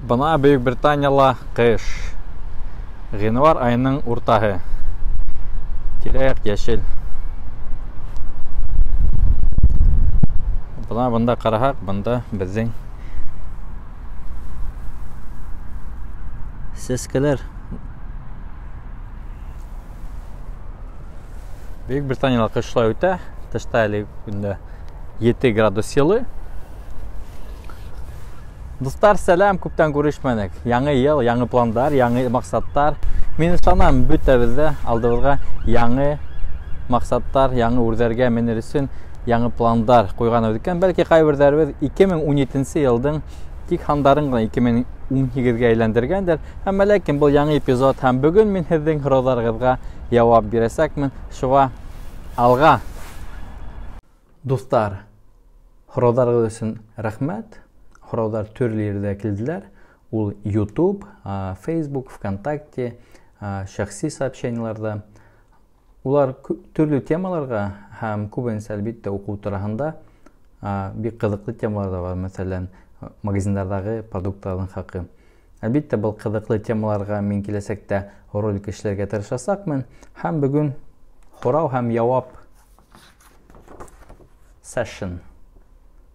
Бына Бөек Британияла кыш. Гыйнвар айының уртаһы. Тирә-як яшел. Бында караһак, бында безнең сәскәләр. Бөек Британияла кышлай үтә. Тышта әле көндә 7 градус җылы. Достар, сәлам, күптән күрешмәдек. Яңа ел, яңа пландар, яңа максаттар. Мин ышанам, бөтәбездә алдыбызга яңа максаттар, яңа үрдәргә менер өчен яңа пландар куйганбыз икән. Бәлки кайберләребез 2017 елдың тик хандарын гына 2018-гә әйләндергәндер. Һәм ләкин бу яңа эпизод һәм бүген мин һезнең сорауларыгызга җавап бирәсәкмен. Шуңа алга. Достар, сорауларыгыз өчен рәхмәт. Сораулар төрле yerдә килделәр. Ул YouTube, Facebook, ВКонтакте, шәхси сообщениеларда. Улар төрле темаларга һәм күбенесе әлбәттә уку тарафында бик кызыклы темалар да бар. Мәсәлән, магазиннардагы продуктларның хакы. Әлбәттә, бу кызыклы темаларга мин киләсәктә ролик эшләргә тырышасакмын. Һәм бүген сорау һәм җавап session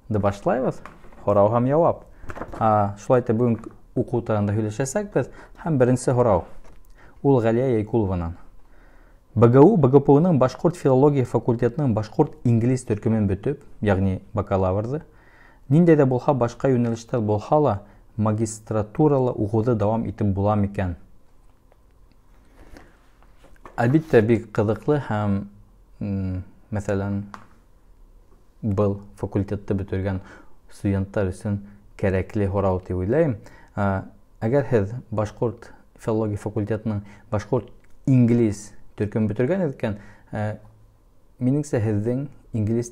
да башлайбыз. Сорау һәм җавап. Шулай итеп бүген уку турында һөйләшәсәкбез. Һәм беренче сорау. Ул Галия Яйкулованан. БГУ-ның башкорт филология факультетының башкорт инглиз төркемен бөтеп, ягъни бакалаврды, ниндәй дә булса башка юнәлештә булса ла магистратуралы укуды дәвам итеп була микән? Әлбәттә, бик кызыклы һәм, мәсәлән, был факультетты бетергән студентлар өчен кирәкле сорау дип уйлыйм. Әгәр һез башкорт филология факультетының башкорт инглиз төркемен бетергән икән, минеңчә һезнең инглиз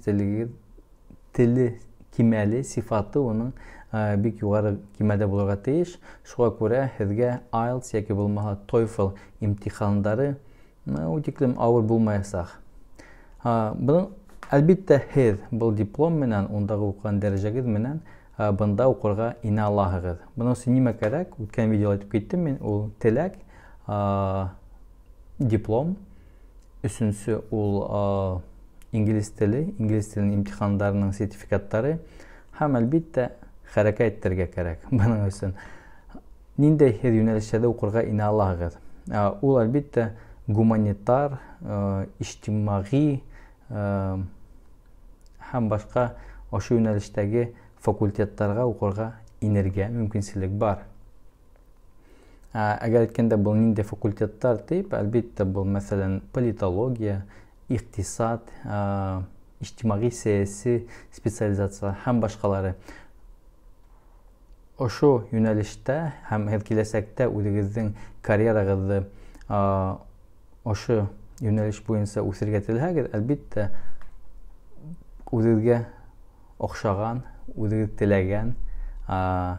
теле кимәле, сифаты уның бик югары кимәлдә булырга тиеш. Шуңа күрә һезгә IELTS яки булмаса TOEFL имтиханнары үтиклем авыр булмаячак. Буның әлбәттә һез бу диплом менән, ундагы укыган дәрәҗәгез менән бында укырга инә алаһыгыз. Буның өчен нимә кирәк? Үткән видеода әйтеп киттем мин, ул теләк, диплом, өченче ул инглиз телен имтихандарының сертификаттары һәм әлбәттә хәрәкәт итәргә кирәк. Буның өчен ниндәй юнәлештә укырга инә алаһыгыз? Ул әлбәттә гуманитар, иҗтимагый һәм башка ашу юнәлештәге факультетларга укырга инергә мөмкинчелек бар. Әгәр әйткәндә бу нинди факультетлар дип, әлбәттә бу мәсәлән политология, иктисад, иҗтимагый сәяси специализация һәм башкалары. Ашу юнәлештә һәм киләсәктә үзегезнең карьерагызны ашу юнәлеш буенча үсәргә теләсәгез, әлбәттә үзегезгә охшаган, үзегез теләгән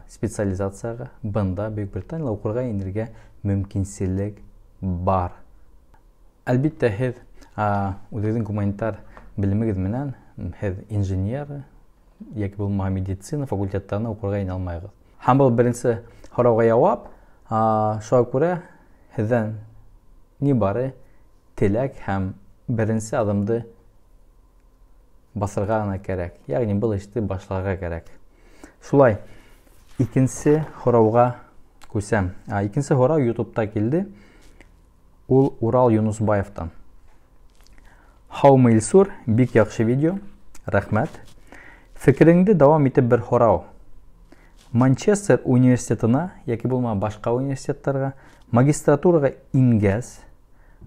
специализацияга бында Бөек Британияда укырга инергә мөмкинчелек бар. Әлбәттә һез үзегезнең гуманитар белемегез менән һез инженер яки булмаса медицина факультетларына укырга инә алмайсыз. Һәм бу беренче сорауга җавап. Шуңа күрә һездән нибары теләк һәм беренче адымды басырга гына кирәк. Ягъни бу эшне башларга кирәк. Шулай, икенче сорауга күсәм. Икенче сорау YouTube'та килде. Ул Урал Юнусбаевтан. Хаумы Илсур, бик яхшы видео. Рәхмәт. Фикереңде дәвам итеп бер сорау. Манчестер университетына яки булма башка университетларга магистратурага ингәс,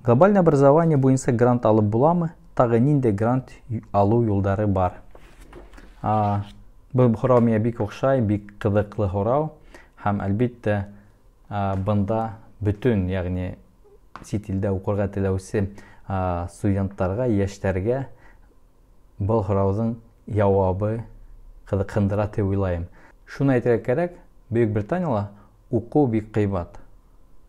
глобаль образование буенча грант алып буламы? Тагы нинди грант алу юлдары бар? Бу сорау миңа бик охшай, бик кызыклы сорау. Һәм әлбәттә бында бүтән, ягъни чит илдә укырга теләүче студентларга, яшьләргә бу сораудың җавабы кызыксындыра дип уйлыйм. Шуны әйтергә кирәк, Бөек Британияда уку бик кыйбат.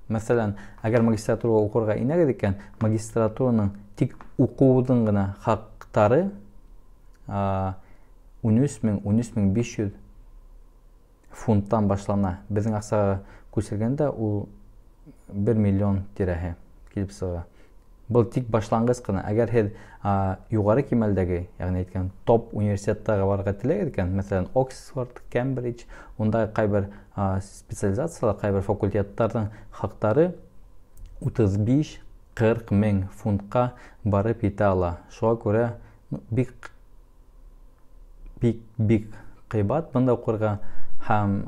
Мәсәлән, әгәр магистратурага укырга инәгез икән, магистратураның тик укудың гына хакы 13,500 фунттан башлана. Безнең акчага күчергәндә ул 1 миллион тирәһе килеп сыга. Бұл тик башлангыч кына. Әгәр һез югары кимәлдәге, ягъни әйткән топ университеттагы барырга теләгән икән, мәсәлән, Оксфорд, Кембридж, унда кайбер специализациялар, кайбер факультетларның хактары 35-40 мең фунтка барып итә ала. Шуңа күрә бик кыйбат бында укырга һәм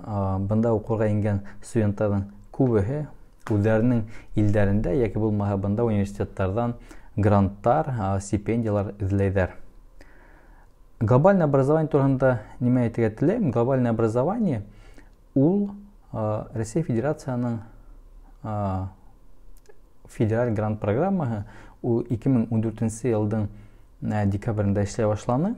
бында укырга ингән студентларның күбеһе үзләренең илләрендә яки булмаса бында университетлардан гранттар, стипендиялар эзләйдәр. Глобальное образование турында нимә әйтергә теләйм? Глобальное образование ул Россия Федерацияның федераль грант программаһы, ул 2014 елның декабрендә эшләй башланы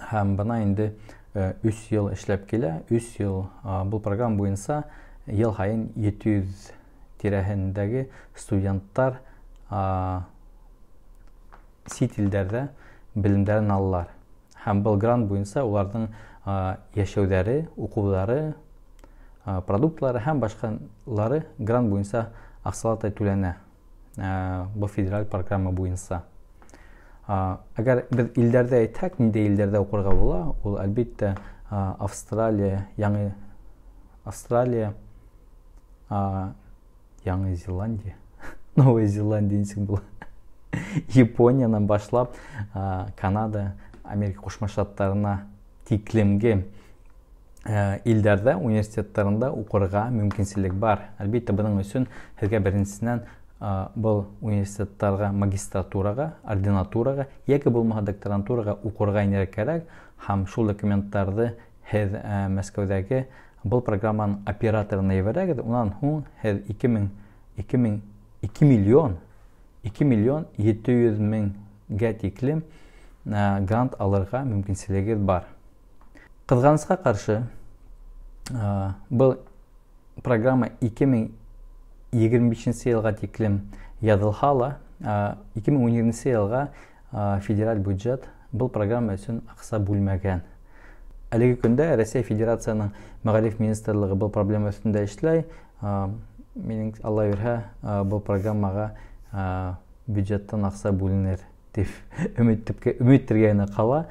һәм бына инде 3 ел эшләп килә. 3 ел бұл программа буенча ел һайын 700 тирәһендәге студенттар сит илләрдә белемнәрен алалар. Һәм бұл грант буенча уларның яшәүләре, укулары, продуктлары һәм башкалары грант буенча акчалата түләнә. Бұл федераль программа буенча. Әгәр без илләрдә әйтсәк, нинди илләрдә укырга була, ул әлбәттә Австралия, Яңа Зеландия, Новая Зеландия ничек була, Япониянан башлап Канада, Америка Кушма Штаттарына тиклемге илләрдә, университетларында укырга мөмкинчелек бар. Әлбәттә, буның өчен һезгә беренчесеннән бұл университетларга, магистратурага, ординатурага, яки булмаса докторантурага укырга инергә кирәк, һәм шул документларны һез Мәскәүдәге бұл программаның операторына ебәрәгез, унан һуң һез 2 миллион 700 меңгә тиклем грант алырга мөмкинчелегез бар. Кызганычка каршы, бұл программа 2025 елга тиклем язылса ла, 2017 елга федераль бюджет бұл программа өчен акча бүлмәгән. Әлеге көндә Россия Федерацияның Мәгариф министрлыгы бұл проблема өстендә эшләй. Минем Алла бирһә, бұл программага бюджеттан акча бүленер дип өметтергәне кала.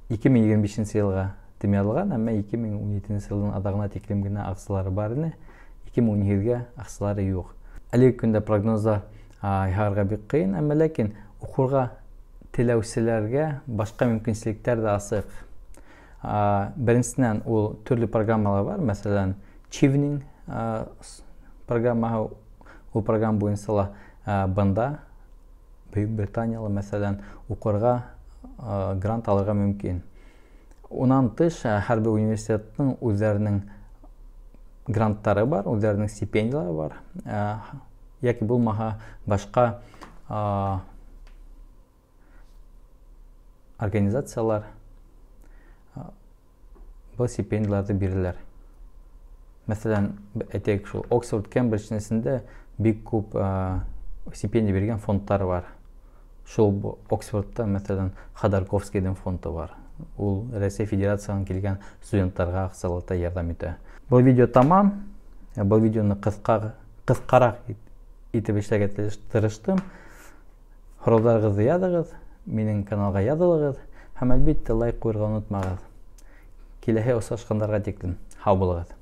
2025 елга тимәлгән, әмма 2017 елның адагына тиклем генә акчалары бар иде. 2017-гә акчалары юк. Әлеге көндә прогнозлар яһарга бик кыен, әмма ләкин укырга теләүчеләргә башка мөмкинчелекләр дә асык. Беренчесеннән ул төрле программалар бар, мәсәлән, Chevening программаһы, ул программа буенча бында Бөек Британиялы мәсәлән укырга грант алырга мөмкин. Унан тыш һәрбер университетның үзләренең гранттары бар, үзләренең стипендиялары бар. Яки булмаса башка организациялар бұл стипендияларды бирәләр. Мәсәлән, әйтәйек, шул Оксфорд, Кембридж нәсендә бик күп стипендия биргән фондтар бар. Шул Оксфордта, мәсәлән, Ходорковскийдің фонды бар. Ул Россия Федерацияның килгән студентларга акчалата ярдәм итә. Бұл видео тамам. Бұл видеоны кыскарак итеп эшләргә тырыштым. Сорауларыгызды языгыз, минең каналга язылыгыз һәм әлбәттә лайк куярга онытмагыз. Киләһе очрашканнарга тиклем сау булыгыз.